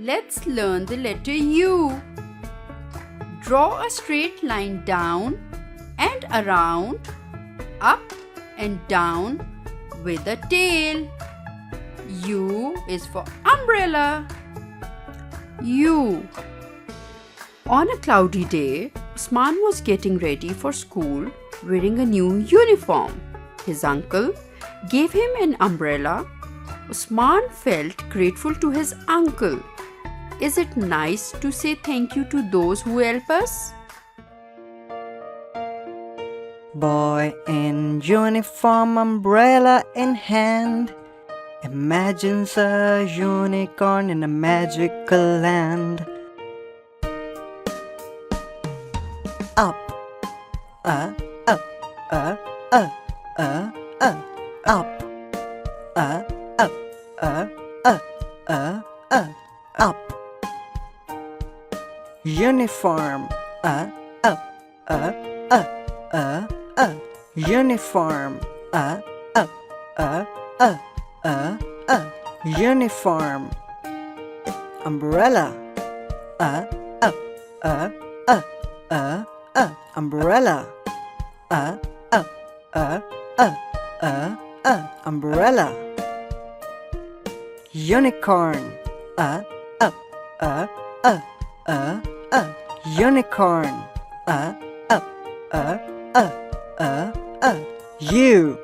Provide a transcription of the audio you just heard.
Let's learn the letter U. Draw a straight line down and around, up and down with a tail. U is for umbrella. U. On a cloudy day, Usman was getting ready for school wearing a new uniform. His uncle gave him an umbrella. Usman felt grateful to his uncle. Is it nice to say thank you to those who help us? Boy in uniform, umbrella in hand, imagines a unicorn in a magical land. Up, up, up, up, up, up, up. Uniform, uniform, uniform. Umbrella, umbrella, umbrella. Unicorn, unicorn. U